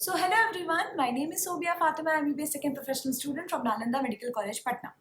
So hello everyone, my name is Sobia Fatima, MBBS second professional student from Nalanda Medical College, Patna.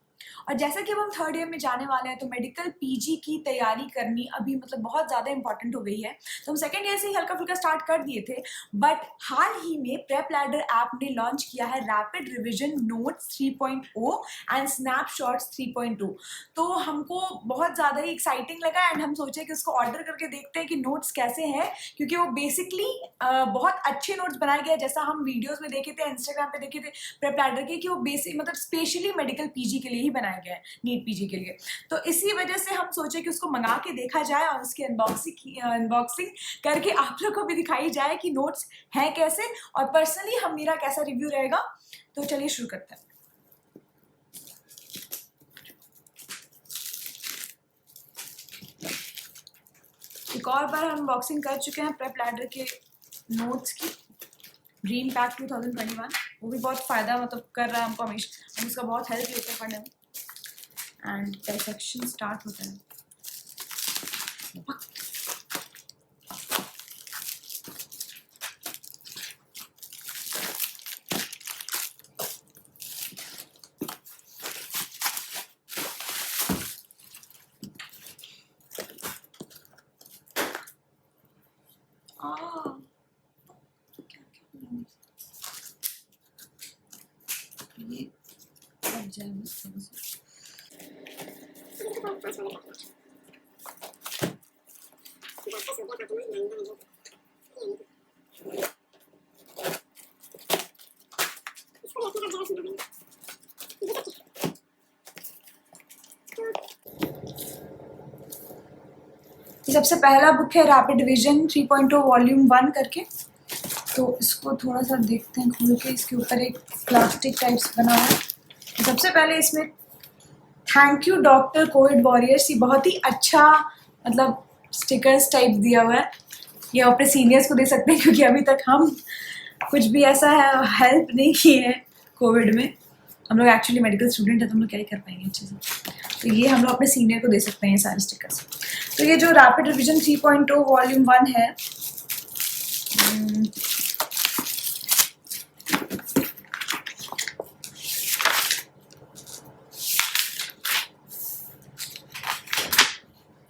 और जैसा कि अब हम third year में जाने वाले हैं तो मेडिकल पीजी की तैयारी करनी अभी बहुत ज़्यादा इंपॉर्टेंट हो गई है। तो हम सेकेंड ईयर से ही हल्का फुल्का स्टार्ट कर दिए थे, बट हाल ही में प्रेपलैडर ऐप ने लॉन्च किया है rapid revision notes 3.0 and snapshots 3.2। तो हमको बहुत ज़्यादा ही एक्साइटिंग लगा एंड हम सोचे कि उसको ऑर्डर करके देखते हैं कि नोट्स कैसे हैं, क्योंकि वो बेसिकली बहुत अच्छे नोट्स बनाए गए, जैसा हम वीडियोज़ में देखे थे, इंस्टाग्राम पे देखे थे प्रेपलैडर के, कि वो बेसिक स्पेशली मेडिकल पीजी के लिए ही बनाया गया है, नीट पीजी के लिए। तो इसी वजह से हम सोचे कि उसको मंगा के देखा जाए और उसकी अनबॉक्सिंग करके आप लोग को भी दिखाई जाए कि नोट्स हैं कैसे, और पर्सनली हम मेरा कैसा रिव्यू रहेगा। तो चलिए शुरू करते हैं। एक और बार हम अनबॉक्सिंग कर चुके हैं प्रेपलैडर के नोट्स की, ड्रीम पैक 2021। वो भी बहुत फ़ायदा कर रहा है हमको, हमेशा हम उसका बहुत हेल्प लेते हैं पढ़ने में। एंड डाइसेक्शन स्टार्ट होता है। ये अब जाए सबसे पहला बुक है रैपिड रिविजन 3.0 वॉल्यूम 1 करके। तो इसको थोड़ा सा देखते हैं खोल के। इसके ऊपर एक प्लास्टिक टाइप्स बना हुआ है। सबसे पहले इसमें thank you doctor Covid warriors, ये बहुत ही अच्छा स्टिकर्स टाइप दिया हुआ है। ये अपने सीनियर्स को दे सकते हैं, क्योंकि अभी तक हम कुछ भी ऐसा है हेल्प नहीं किए हैं कोविड में। हम लोग एक्चुअली मेडिकल स्टूडेंट है तो हम लोग क्या ही कर पाएंगे अच्छे से। तो ये हम लोग अपने सीनियर को दे सकते हैं ये सारे स्टिकर्स। तो ये जो रैपिड रिविजन 3.0 वॉल्यूम 1 है,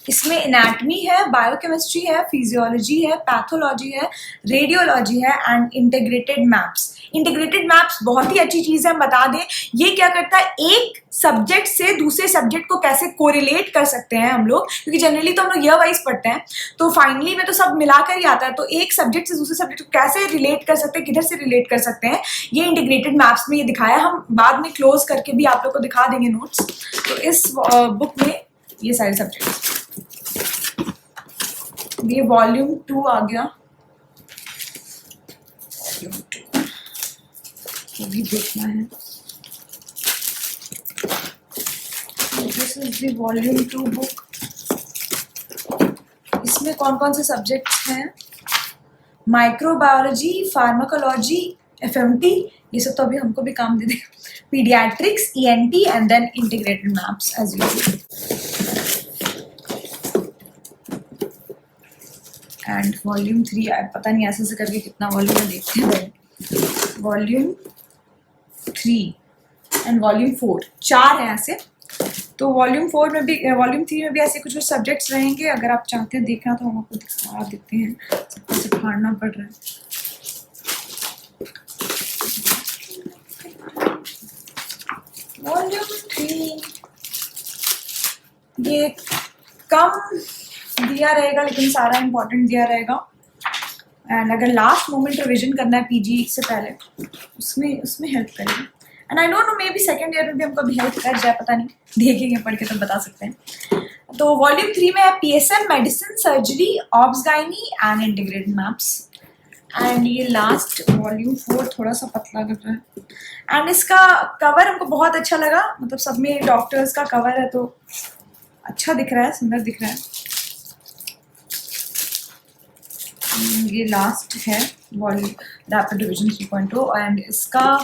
इसमें एनाटमी है, बायोकेमिस्ट्री है, फिजियोलॉजी है, पैथोलॉजी है, रेडियोलॉजी है and integrated maps. Integrated maps बहुत ही अच्छी चीज़ है, हम बता दें। ये क्या करता है, एक सब्जेक्ट से दूसरे सब्जेक्ट को कैसे कोरिलेट कर सकते हैं हम लोग, क्योंकि जनरली तो हम लोग ईयर वाइज पढ़ते हैं, तो फाइनली में तो सब मिलाकर ही आता है। तो एक सब्जेक्ट से दूसरे सब्जेक्ट को कैसे रिलेट कर सकते हैं, किधर से रिलेट कर सकते हैं, ये इंटीग्रेटेड मैप्स में ये दिखाया। हम बाद में क्लोज करके भी आप लोग को दिखा देंगे नोट्स। तो इस बुक में ये सारे सब्जेक्ट्स। ये वॉल्यूम 2 आ गया, वॉल्यूम 2 ये भी देखना है। This is the volume 2 book. इसमें कौन कौन से सब्जेक्ट्स हैं, माइक्रोबायोलॉजी, फार्माकोलॉजी, एफएमटी, ये सब तो अभी हमको भी काम दे देगा, paediatrics, ENT and then integrated maps as usual. And volume 3 पता नहीं ऐसे करके कितना वॉल्यूम है, देखते हैं। वॉल्यूम 3 एंड वॉल्यूम 4 4 है ऐसे। तो वॉल्यूम 4 में भी, वॉल्यूम 3 में भी ऐसे कुछ सब्जेक्ट्स रहेंगे। अगर आप चाहते हैं देखना तो हम आपको दिखा देते हैं, सबको से फाड़ना पड़ रहा है। वॉल्यूम 3 ये कम दिया रहेगा लेकिन सारा इम्पोर्टेंट दिया रहेगा। एंड अगर लास्ट मोमेंट रिविजन करना है पीजी से पहले, उसमें हेल्प करेगा। And I don't know, may be second year में भी हमको भी हेल्प कर जाए, पता नहीं, देखेंगे पढ़ के तो बता सकते हैं। तो वॉल्यूम 3 में है PSM, medicine, surgery, obs gynae and integrated maps. And ये लास्ट वॉल्यूम 4 थोड़ा सा पतला लग रहा है। एंड इसका कवर हमको बहुत अच्छा लगा, सब में डॉक्टर्स का कवर है तो अच्छा दिख रहा है, सुंदर दिख रहा है। ये लास्ट है वॉल्यूम रैपिड रिविजन 3.0 एंड इसका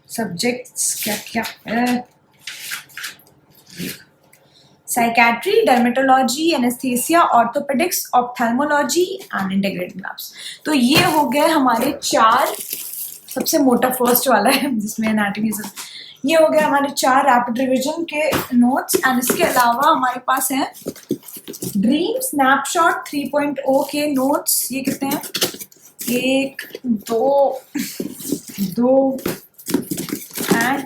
सब्जेक्ट्स क्या क्या है। Psychiatry, dermatology, anaesthesia, orthopaedics, ophthalmology and integrated labs. तो ये हो गए हमारे 4, सबसे मोटा फर्स्ट वाला है जिसमें एनाटॉमी सब, ये हो गया हमारे 4 रैपिड रिवीजन के नोट्स। एंड इसके अलावा हमारे पास है ड्रीम स्नैपशॉट 3.0 के नोट्स। ये कितने हैं? 1 2 2 एंड,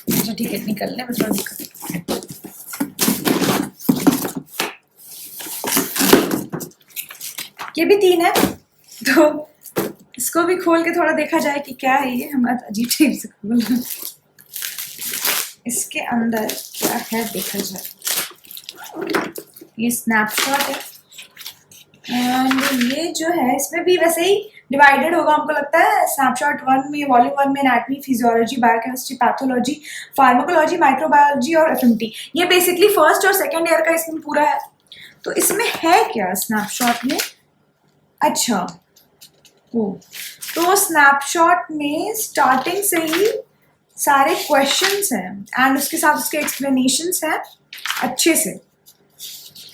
अच्छा ठीक है, निकलने में थोड़ा दिक्कत है। ये भी 3 है, तो इसको भी खोल के थोड़ा देखा जाए कि क्या है ये। हमारा अजीब टाइप से खोल, इसके अंदर क्या है देखा जाए। ये स्नैपशॉट है एंड ये जो है इसमें भी वैसे ही डिवाइडेड होगा हमको लगता है। स्नैपशॉट 1 में, वॉल्यूम 1 में anatomy, physiology, biochemistry, pathology, pharmacology, microbiology और एफएमटी। ये बेसिकली फर्स्ट और सेकेंड ईयर का इसमें पूरा है। तो इसमें है क्या स्नैपशॉट में? अच्छा, ओ, तो स्नैपशॉट में स्टार्टिंग से ही सारे क्वेश्चंस हैं एंड उसके साथ उसके एक्सप्लेनेशंस हैं अच्छे से।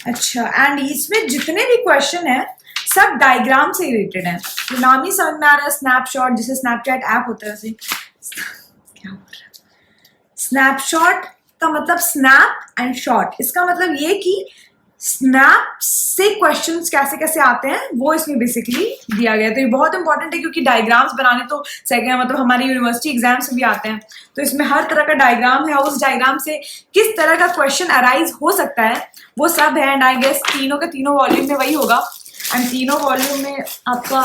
अच्छा, एंड इसमें जितने भी क्वेश्चन हैं सब डायग्राम से रिलेटेड हैं। तो नाम ही समझ में आ रहा है स्नैपशॉट, जैसे स्नैपचैट ऐप होता है वैसे। क्या बोल रहा है? स्नैपशॉट का मतलब स्नैप एंड शॉट। इसका मतलब ये कि स्नैप से क्वेश्चंस कैसे कैसे आते हैं वो इसमें बेसिकली दिया गया है। तो ये बहुत इंपॉर्टेंट है क्योंकि डायग्राम्स बनाने तो सेकेंड मतलब हमारी यूनिवर्सिटी एग्जाम्स में भी आते हैं। तो इसमें हर तरह का डायग्राम है, उस डायग्राम से किस तरह का क्वेश्चन अराइज हो सकता है वो सब है। एंड आई गेस तीनों के तीनों वॉल्यूम में वही होगा। एंड तीनों वॉल्यूम में आपका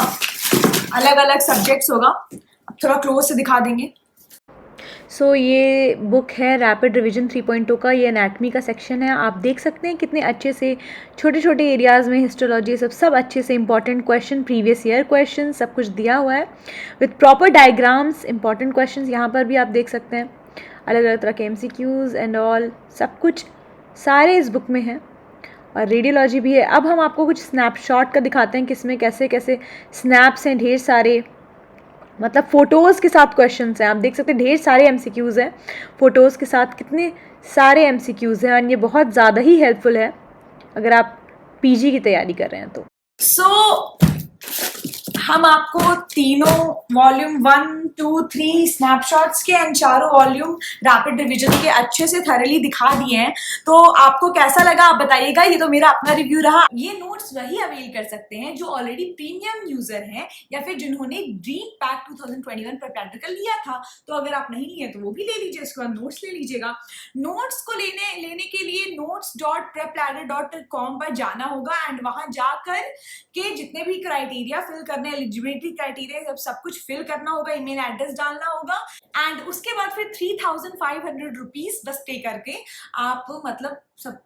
अलग अलग सब्जेक्ट्स होगा। अब थोड़ा क्लोज से दिखा देंगे। सो ये बुक है रैपिड रिवीजन 3.0 का। ये एनाटमी का सेक्शन है। आप देख सकते हैं कितने अच्छे से छोटे छोटे एरियाज़ में हिस्टोलॉजी सब अच्छे से important question, previous year question सब कुछ दिया हुआ है with proper diagrams, important question यहाँ पर भी आप देख सकते हैं। अलग अलग तरह के MCQs एंड ऑल सब कुछ सारे इस बुक में हैं और रेडियोलॉजी भी है। अब हम आपको कुछ स्नैपशॉट का दिखाते हैं किसमें कैसे कैसे स्नैप्स हैं, ढेर सारे मतलब फ़ोटोज़ के साथ क्वेश्चंस हैं। आप देख सकते हैं ढेर सारे MCQs हैं फ़ोटोज़ के साथ, कितने सारे MCQs हैं। और ये बहुत ज़्यादा ही हेल्पफुल है अगर आप PG की तैयारी कर रहे हैं तो। हम आपको तीनों वॉल्यूम 1 2 3 स्नैपशॉट्स के एंड चारों वॉल्यूम रैपिड रिवीजन के अच्छे से थरली दिखा दिए हैं। तो आपको कैसा लगा आप बताइएगा। ये तो मेरा अपना रिव्यू रहा। ये नोट्स वही अवेल कर सकते हैं जो ऑलरेडी प्रीमियम यूजर हैं या फिर जिन्होंने ड्रीम पैक 2021 प्रेप्लैडर का लिया था। तो अगर आप नहीं लिए तो वो भी ले लीजिए, उसके बाद नोट्स ले लीजिएगा। नोट्स को लेने के लिए notes.prepladder.com पर जाना होगा एंड वहां जाकर के जितने भी क्राइटेरिया फिल करने, एलिजिबिलिटी क्राइटेरिया सब कुछ फिल करना होगा, ईमेल एड्रेस डालना होगा एंड उसके बाद फिर 3500 रुपीज बस पे करके आप मतलब सब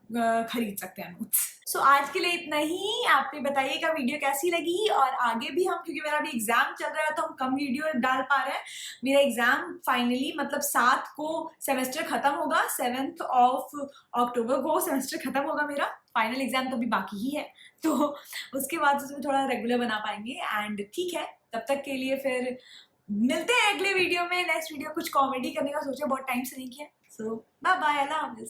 खरीद सकते हैं नोट्स। सो आज के लिए इतना ही। आप भी बताइएगा वीडियो कैसी लगी और आगे भी हम, क्योंकि मेरा अभी एग्जाम चल रहा है तो हम कम वीडियो डाल पा रहे हैं। मेरा एग्जाम फाइनली मतलब 7 को सेमेस्टर खत्म होगा, 7 अक्टूबर को सेमेस्टर खत्म होगा मेरा। फाइनल एग्जाम तो अभी बाकी ही है, तो उसके बाद उसमें थोड़ा रेगुलर बना पाएंगे। एंड ठीक है, तब तक के लिए फिर मिलते हैं अगले वीडियो में। नेक्स्ट वीडियो कुछ कॉमेडी करने का सोचा, बहुत टाइम से नहीं किया। सो बाय बाय, अल्लाह हाफिज़।